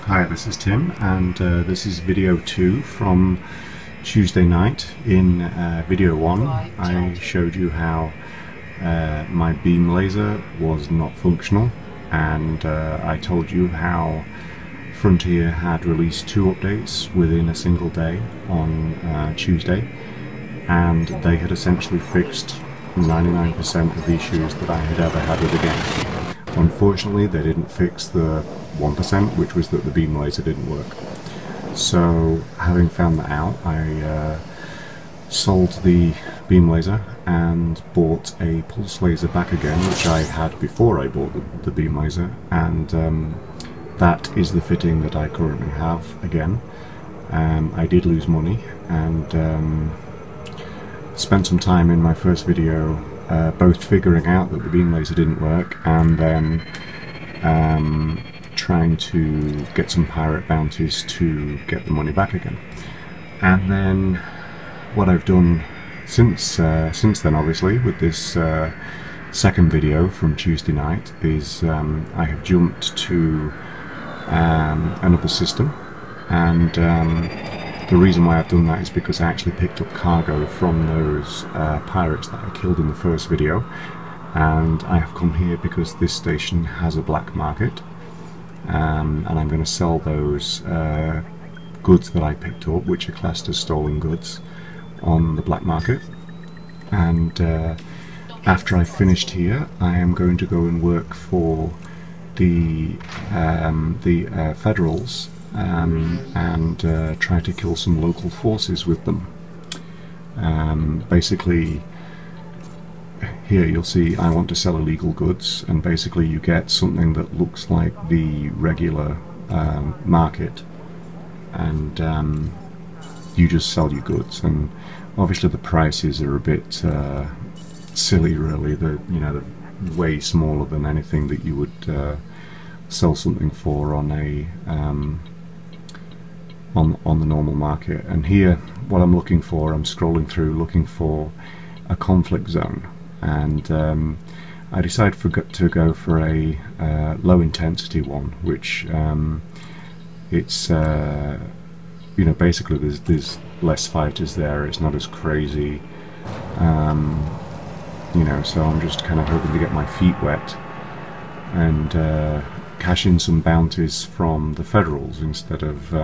Hi, this is Tim, and this is video 2 from Tuesday night. In video 1 I showed you how my beam laser was not functional, and I told you how Frontier had released 2 updates within a single day on Tuesday, and they had essentially fixed 99% of the issues that I had ever had with the game. Unfortunately, they didn't fix the 1%, which was that the beam laser didn't work. So, having found that out, I sold the beam laser and bought a pulse laser back again, which I had before I bought the beam laser, and that is the fitting that I currently have again. I did lose money, and spent some time in my first video both figuring out that the beam laser didn't work and then trying to get some pirate bounties to get the money back again. And then what I've done since then, obviously, with this second video from Tuesday night, is I have jumped to another system, and the reason why I've done that is because I actually picked up cargo from those pirates that I killed in the first video, and I have come here because this station has a black market, and I'm going to sell those goods that I picked up, which are classed as stolen goods, on the black market. And after I've finished here, I am going to go and work for the Federals, and try to kill some local forces with them. Basically, here you'll see I want to sell illegal goods, and basically you get something that looks like the regular market, and you just sell your goods. And obviously the prices are a bit silly, really. They're way smaller than anything that you would sell something for on a on the normal market. And here, what I'm looking for, I'm scrolling through looking for a conflict zone, and I decided to go for a low intensity one, which it's basically there's less fighters there. It's not as crazy, so I'm just kind of hoping to get my feet wet and cash in some bounties from the Federals instead of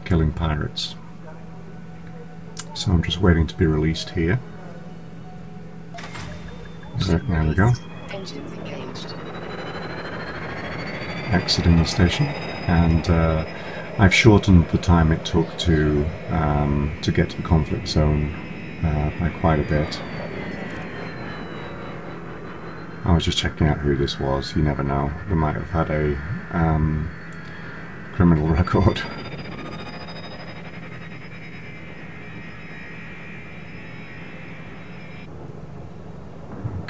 killing pirates. So I'm just waiting to be released here. So, there we go. Engines engaged. Exiting the station, and I've shortened the time it took to get to the conflict zone by quite a bit. I was just checking out who this was. You never know, they might have had a criminal record.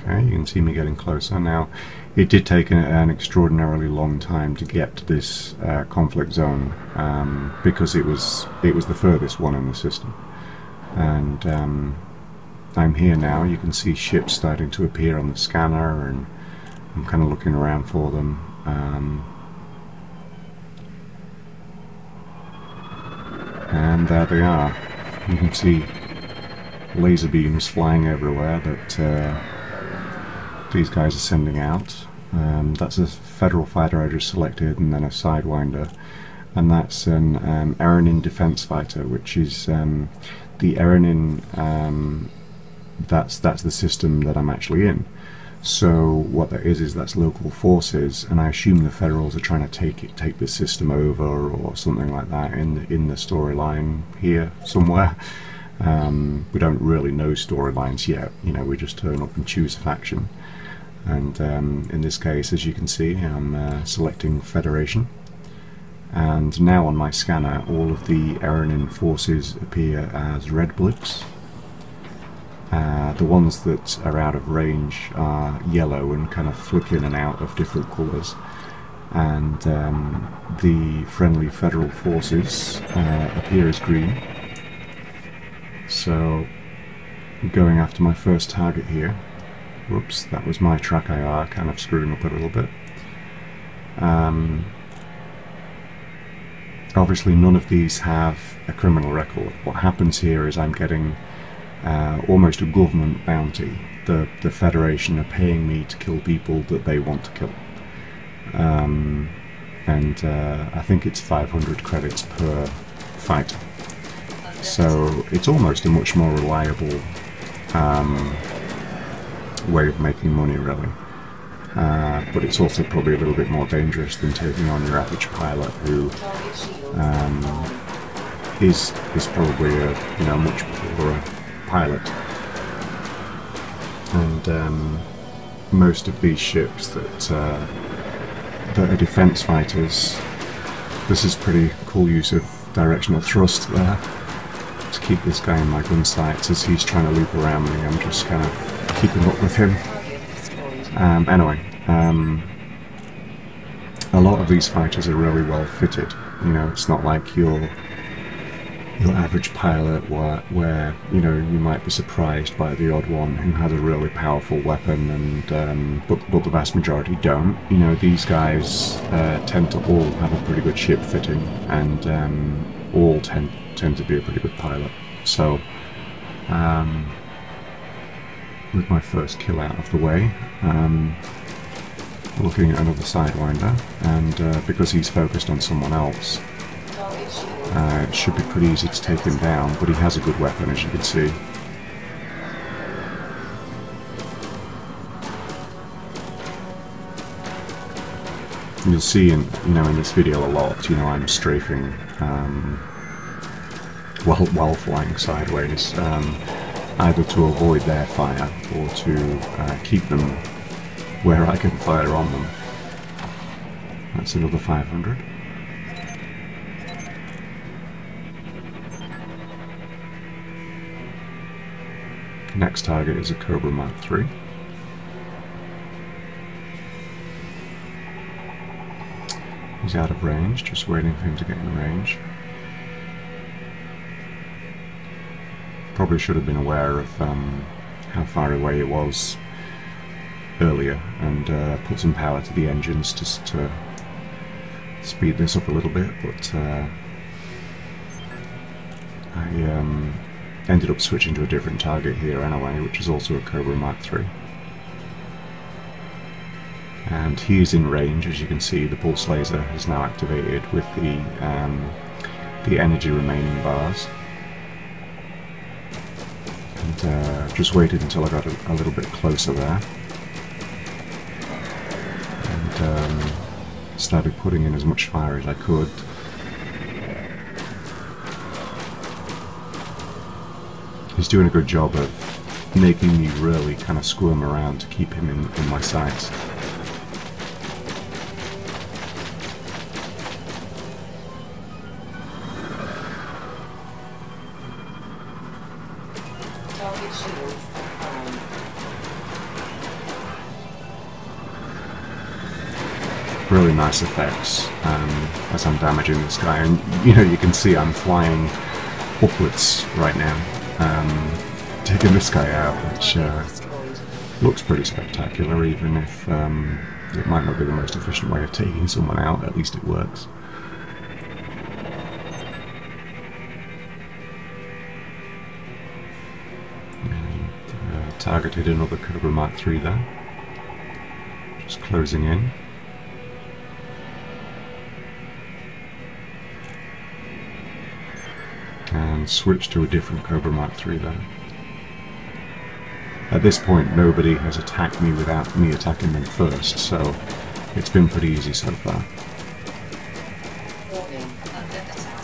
Okay, you can see me getting closer now. It did take an extraordinarily long time to get to this conflict zone, because it was the furthest one in the system. And I'm here now. You can see ships starting to appear on the scanner, and I'm kind of looking around for them. And there they are. You can see laser beams flying everywhere that these guys are sending out. That's a Federal fighter I just selected, and then a Sidewinder, and that's an Erenin defense fighter, which is the Erenin. That's the system that I'm actually in. So what that is that's local forces, and I assume the Federals are trying to take the system over or something like that in the storyline here somewhere. We don't really know storylines yet. We just turn up and choose a faction. And in this case, as you can see, I'm selecting Federation. And now on my scanner, all of the Erenin forces appear as red blips. The ones that are out of range are yellow and kind of flick in and out of different colours. And the friendly Federal forces appear as green. So, going after my first target here. Whoops, that was my track IR kind of screwing up a little bit. Obviously none of these have a criminal record. What happens here is I'm getting almost a government bounty. The Federation are paying me to kill people that they want to kill. And I think it's 500 credits per fighter. So it's almost a much more reliable way of making money, really. But it's also probably a little bit more dangerous than taking on your average pilot, who is probably a much poorer pilot. And most of these ships that are defense fighters, this is pretty cool use of directional thrust there to keep this guy in my gun sights as he's trying to loop around me. I'm just kind of keeping up with him. Anyway, a lot of these fighters are really well fitted. It's not like your average pilot where you might be surprised by the odd one who has a really powerful weapon, and but the vast majority don't. These guys tend to all have a pretty good ship fitting, and all tend to be a pretty good pilot. So with my first kill out of the way, looking at another Sidewinder, and because he's focused on someone else, it should be pretty easy to take him down, but he has a good weapon, as you can see. You'll see in this video a lot, I'm strafing while flying sideways, either to avoid their fire or to keep them where I can fire on them. That's another 500. Next target is a Cobra Mark III. He's out of range, just waiting for him to get in range. Probably should have been aware of how far away it was earlier, and put some power to the engines just to speed this up a little bit, but I ended up switching to a different target here anyway, which is also a Cobra Mark III. And he is in range, as you can see. The pulse laser is now activated with the energy remaining bars. And just waited until I got a little bit closer there, and started putting in as much fire as I could. He's doing a good job of making me really kind of squirm around to keep him in my sights. Really nice effects as I'm damaging this guy, and you can see I'm flying upwards right now, taking this guy out, which looks pretty spectacular, even if it might not be the most efficient way of taking someone out. At least it works. And targeted another Cobra Mark III there, just closing in. And switch to a different Cobra Mark III there. At this point, nobody has attacked me without me attacking them first, so it's been pretty easy so far. Warning, under attack.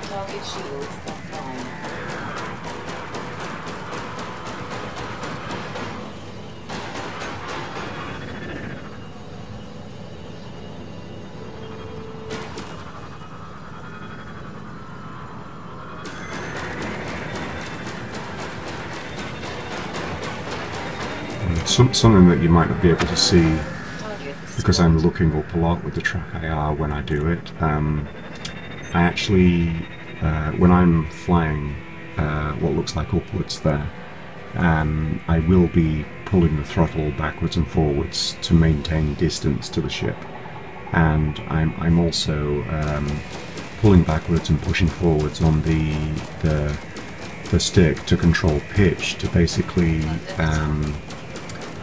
Target shields offline. Something that you might not be able to see because I'm looking up a lot with the track IR when I do it. I actually, when I'm flying what looks like upwards there, I will be pulling the throttle backwards and forwards to maintain distance to the ship, and I'm also pulling backwards and pushing forwards on the stick to control pitch, to basically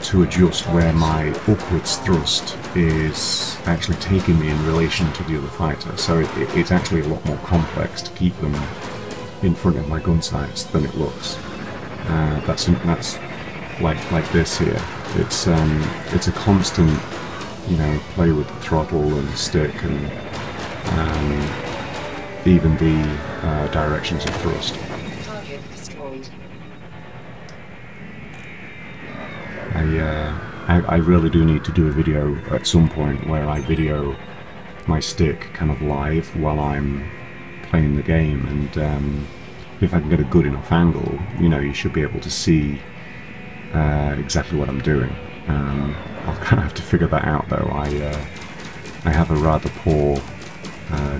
to adjust where my upwards thrust is actually taking me in relation to the other fighter. So it's actually a lot more complex to keep them in front of my gun sights than it looks. That's like this here. It's a constant, you know, play with the throttle and the stick and even the directions of thrust. Target destroyed. I really do need to do a video at some point where I video my stick kind of live while I'm playing the game, and if I can get a good enough angle, you know, you should be able to see exactly what I'm doing. I'll kind of have to figure that out though. I have a rather poor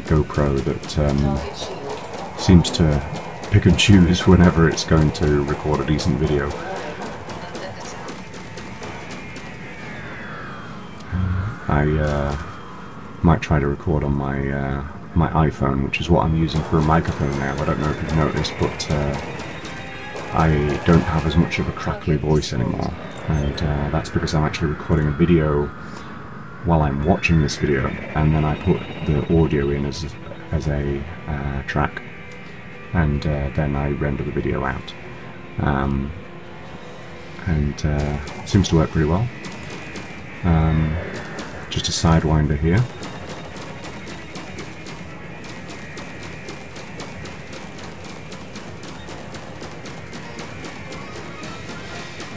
GoPro that seems to pick and choose whenever it's going to record a decent video. I might try to record on my my iPhone, which is what I'm using for a microphone now. I don't know if you've noticed, but I don't have as much of a crackly voice anymore, and that's because I'm actually recording a video while I'm watching this video, and then I put the audio in as a track, and then I render the video out, and it seems to work pretty well. Just a sidewinder here.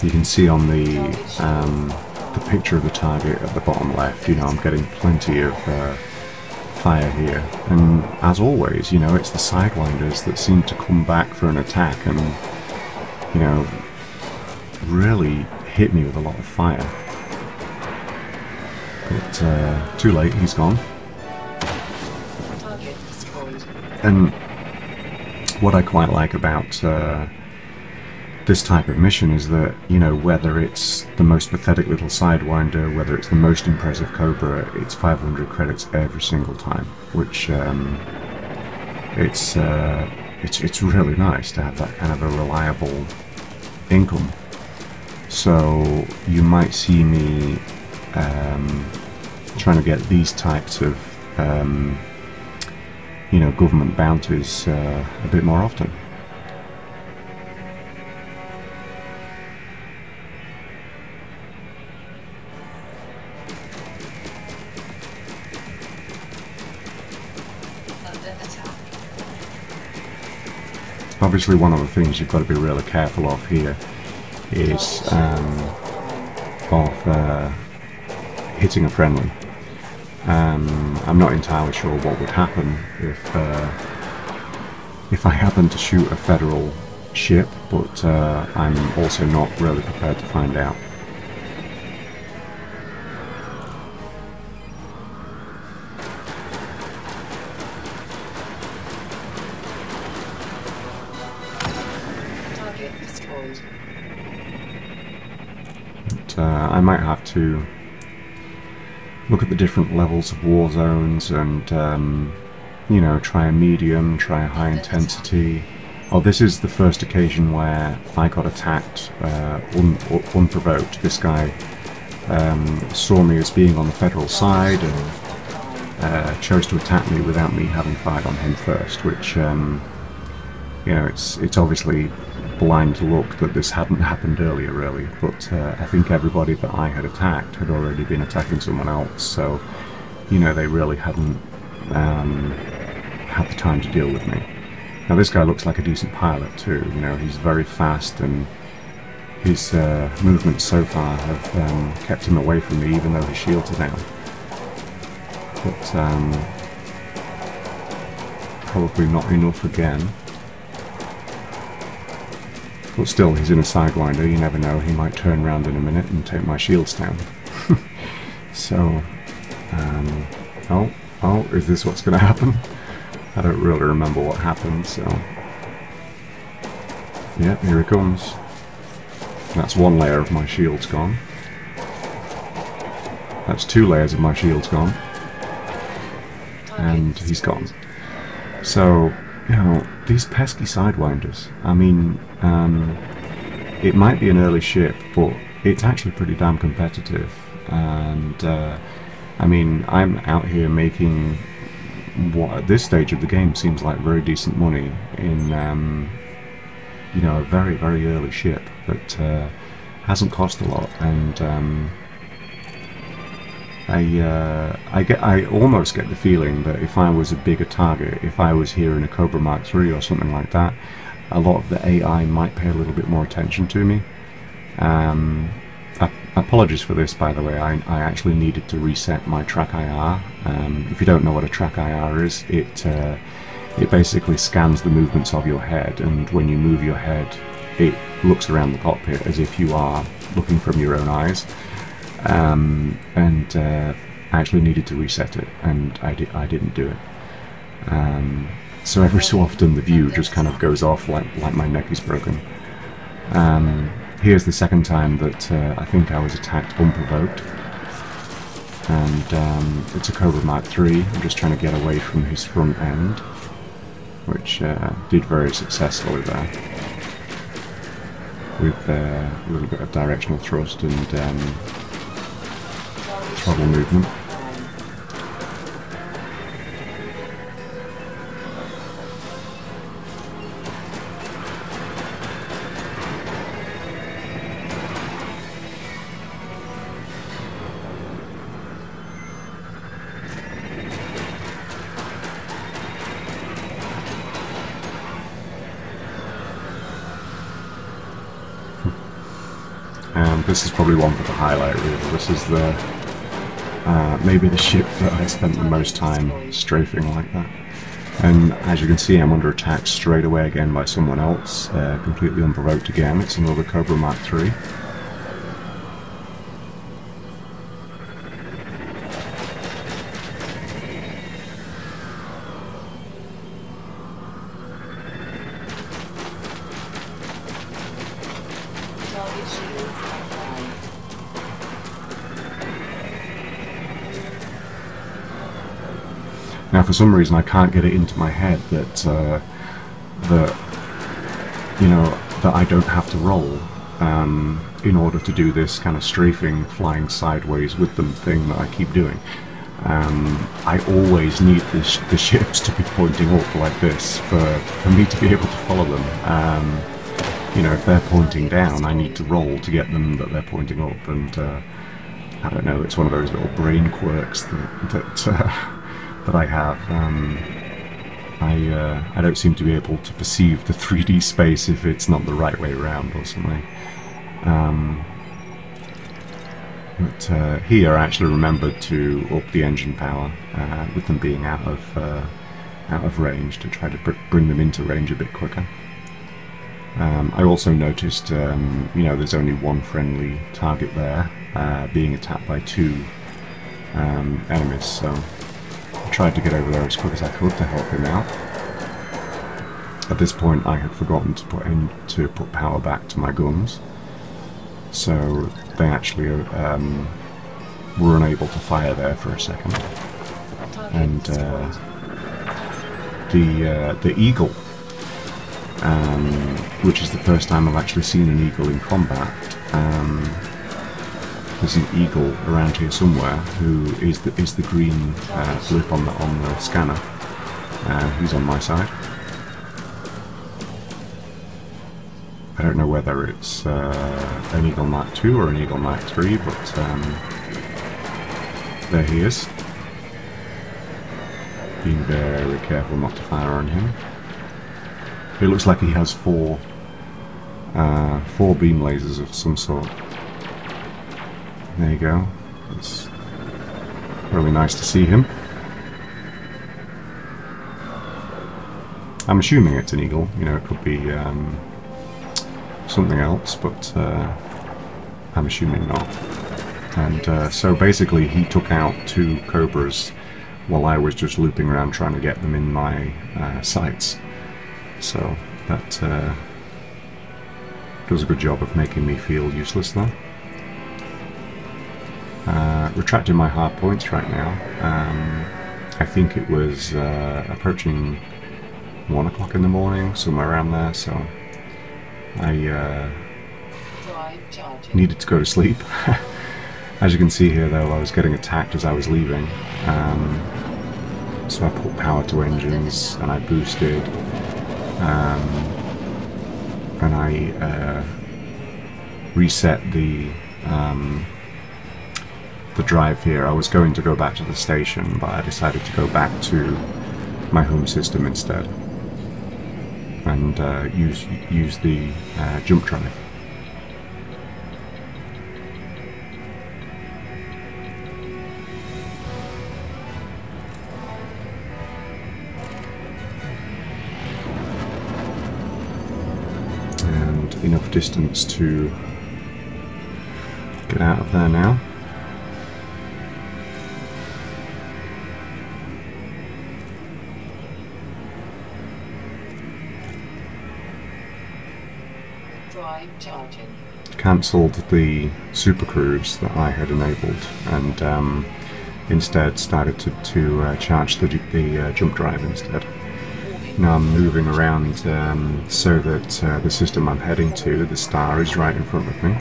You can see on the picture of the target at the bottom left, you know, I'm getting plenty of fire here. And as always, you know, it's the sidewinders that seem to come back for an attack and, you know, really hit me with a lot of fire. But too late, he's gone. And what I quite like about this type of mission is that, you know, whether it's the most pathetic little sidewinder, whether it's the most impressive Cobra, it's 500 credits every single time, which it's really nice to have that kind of a reliable income. So you might see me trying to get these types of you know, government bounties a bit more often. Obviously, one of the things you've got to be really careful of here is hitting a friendly. I'm not entirely sure what would happen if I happened to shoot a federal ship, but I'm also not really prepared to find out. Target destroyed. But I might have to look at the different levels of war zones and, you know, try a medium, try a high intensity. Oh, this is the first occasion where I got attacked unprovoked. This guy saw me as being on the federal side and chose to attack me without me having fired on him first, which, you know, it's obviously blind luck that this hadn't happened earlier, really, but I think everybody that I had attacked had already been attacking someone else, so, you know, they really hadn't had the time to deal with me. Now this guy looks like a decent pilot too, you know, he's very fast and his movements so far have kept him away from me even though his shields are down. But probably not enough again. But still, he's in a sidewinder, you never know, he might turn around in a minute and take my shields down. So, oh, is this what's going to happen? I don't really remember what happened, so... Yep, here he comes. That's one layer of my shields gone. That's 2 layers of my shields gone. And he's gone. So, you know, these pesky sidewinders. I mean, it might be an early ship, but it's actually pretty damn competitive. And I mean, I'm out here making what at this stage of the game seems like very decent money in you know, a very, very early ship that hasn't cost a lot. And I almost get the feeling that if I was a bigger target, if I was here in a Cobra Mark III or something like that, a lot of the AI might pay a little bit more attention to me. Apologies for this, by the way. I actually needed to reset my track IR. If you don't know what a track IR is, it basically scans the movements of your head, and when you move your head, it looks around the cockpit as if you are looking from your own eyes. I actually needed to reset it, and I didn't do it. So every so often the view just kind of goes off like my neck is broken. Here's the second time that I think I was attacked unprovoked, and it's a Cobra Mark III. I'm just trying to get away from his front end, which did very successfully there, with a little bit of directional thrust and throttle movement. And this is probably one for the highlight reel. This is the maybe the ship that I spent the most time strafing like that. And as you can see, I'm under attack straight away again by someone else, completely unprovoked again. It's another Cobra Mark III. Now, for some reason, I can't get it into my head that you know, that I don't have to roll in order to do this kind of strafing, flying sideways with them thing that I keep doing. I always need the ships to be pointing up like this for me to be able to follow them. You know, if they're pointing down, I need to roll to get them that they're pointing up, and I don't know, it's one of those little brain quirks that I have. I don't seem to be able to perceive the 3D space if it's not the right way around or something. But here I actually remembered to up the engine power with them being out of range, to try to bring them into range a bit quicker. I also noticed, you know, there's only one friendly target there, being attacked by two enemies, so I tried to get over there as quick as I could to help him out. At this point I had forgotten to put power back to my guns, so they actually were unable to fire there for a second. And the Eagle, which is the first time I've actually seen an Eagle in combat. There's an Eagle around here somewhere who is the green blip on the scanner. He's on my side. I don't know whether it's an Eagle Mark II or an Eagle Mark III, but there he is. Being very careful not to fire on him. It looks like he has four beam lasers of some sort. There you go. It's really nice to see him. I'm assuming it's an Eagle. You know, it could be something else, but I'm assuming not. And so basically he took out two Cobras while I was just looping around trying to get them in my sights. So that does a good job of making me feel useless there. Retracting my hard points right now. I think it was approaching 1 o'clock in the morning, somewhere around there, so I Drive charging. needed to go to sleep. As you can see here though, I was getting attacked as I was leaving, so I put power to engines and I boosted, and I reset the drive here. I was going to go back to the station, but I decided to go back to my home system instead and use the jump drive. And enough distance to get out of there now. Drive charging. Cancelled the super cruise that I had enabled and instead started to charge the jump drive instead. Now I'm moving around so that the system I'm heading to, the star, is right in front of me.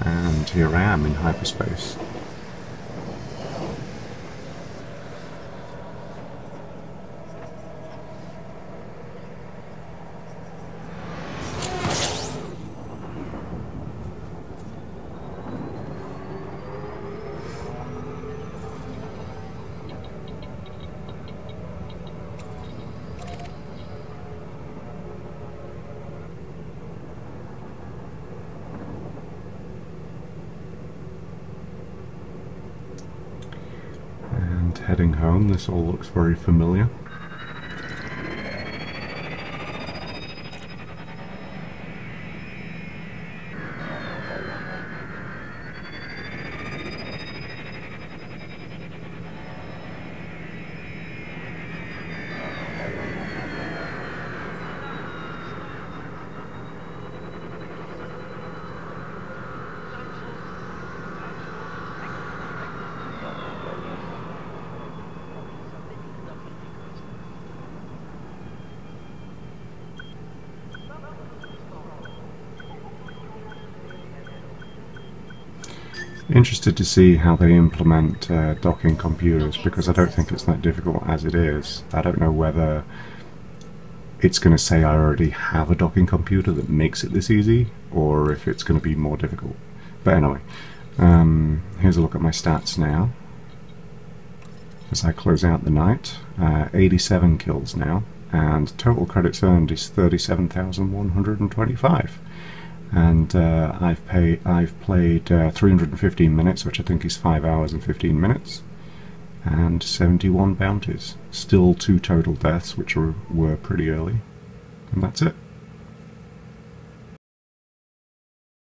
And here I am in hyperspace. Heading home, this all looks very familiar. Interested to see how they implement docking computers, because I don't think it's that difficult as it is. I don't know whether it's going to say I already have a docking computer that makes it this easy, or if it's going to be more difficult. But anyway, here's a look at my stats now as I close out the night. 87 kills now, and total credits earned is 37,125. And I've played 315 minutes, which I think is 5 hours and 15 minutes, and 71 bounties. Still 2 total deaths, which were pretty early, and that's it.